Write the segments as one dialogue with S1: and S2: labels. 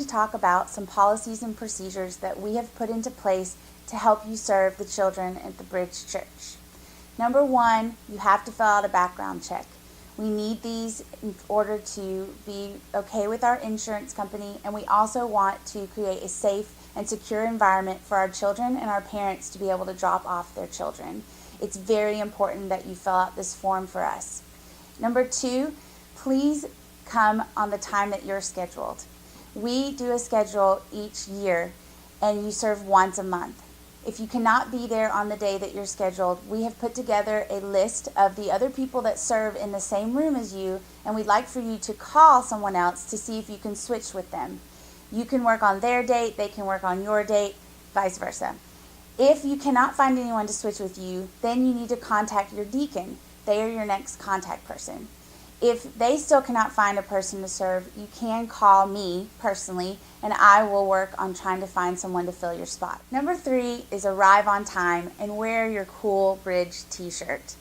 S1: to talk about some policies and procedures that we have put into place to help you serve the children at the Bridge Church. Number one, you have to fill out a background check. We need these in order to be okay with our insurance company, and we also want to create a safe and secure environment for our children and our parents to be able to drop off their children. It's very important that you fill out this form for us. Number two, please come on the time that you're scheduled. We do a schedule each year, and you serve once a month. If you cannot be there on the day that you're scheduled, we have put together a list of the other people that serve in the same room as you, and we'd like for you to call someone else to see if you can switch with them. You can work on their date, they can work on your date, vice versa. If you cannot find anyone to switch with you, then you need to contact your deacon. They are your next contact person. If they still cannot find a person to serve, you can call me personally, and I will work on trying to find someone to fill your spot. Number three is arrive on time and wear your cool Bridge t-shirt.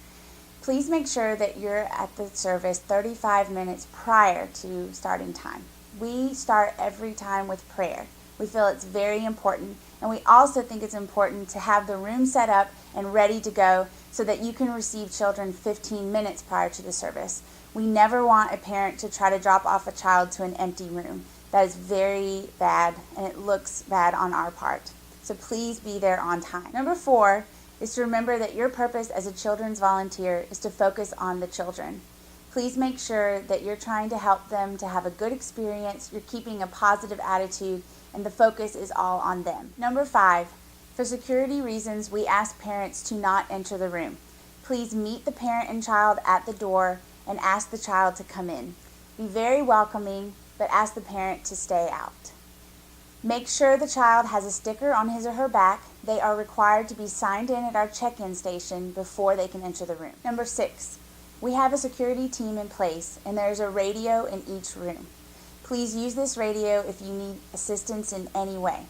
S1: Please make sure that you're at the service 35 minutes prior to starting time. We start every time with prayer. We feel it's very important, and we also think it's important to have the room set up and ready to go so that you can receive children 15 minutes prior to the service. We never want a parent to try to drop off a child to an empty room. That is very bad, and it looks bad on our part. So please be there on time. Number four is to remember that your purpose as a children's volunteer is to focus on the children. Please make sure that you're trying to help them to have a good experience, you're keeping a positive attitude, and the focus is all on them. Number five, for security reasons, we ask parents to not enter the room. Please meet the parent and child at the door and ask the child to come in. Be very welcoming, but ask the parent to stay out. Make sure the child has a sticker on his or her back. They are required to be signed in at our check-in station before they can enter the room. Number six, we have a security team in place, and there's a radio in each room. Please use this radio if you need assistance in any way.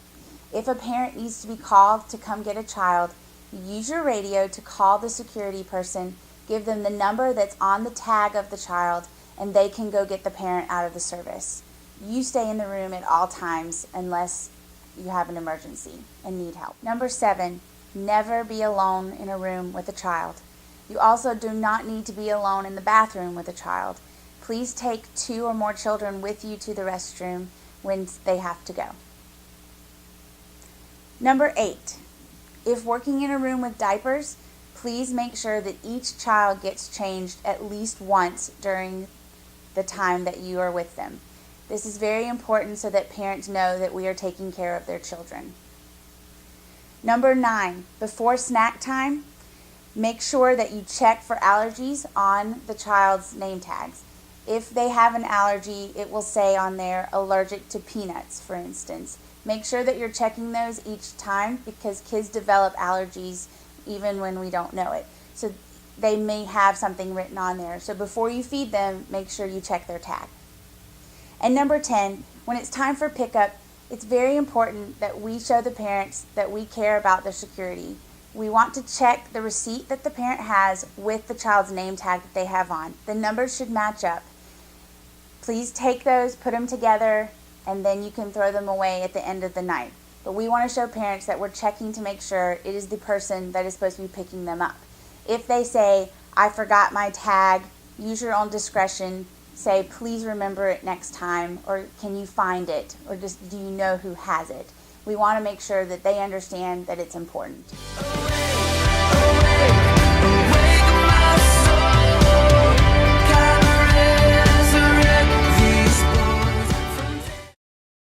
S1: If a parent needs to be called to come get a child, use your radio to call the security person, give them the number that's on the tag of the child, and they can go get the parent out of the service. You stay in the room at all times unless you have an emergency and need help. Number seven, never be alone in a room with a child. You also do not need to be alone in the bathroom with a child. Please take 2 or more children with you to the restroom when they have to go. Number 8, if working in a room with diapers, please make sure that each child gets changed at least once during the time that you are with them. This is very important so that parents know that we are taking care of their children. Number 9, before snack time, make sure that you check for allergies on the child's name tags. If they have an allergy, it will say on there allergic to peanuts, for instance. Make sure that you're checking those each time because kids develop allergies even when we don't know it. So they may have something written on there. So before you feed them, make sure you check their tag. And number 10, when it's time for pickup, it's very important that we show the parents that we care about their security. We want to check the receipt that the parent has with the child's name tag that they have on. The numbers should match up. Please take those, put them together, and then you can throw them away at the end of the night. But we want to show parents that we're checking to make sure it is the person that is supposed to be picking them up. If they say, I forgot my tag, use your own discretion. Say, please remember it next time, or can you find it, or just do you know who has it? We want to make sure that they understand that it's important.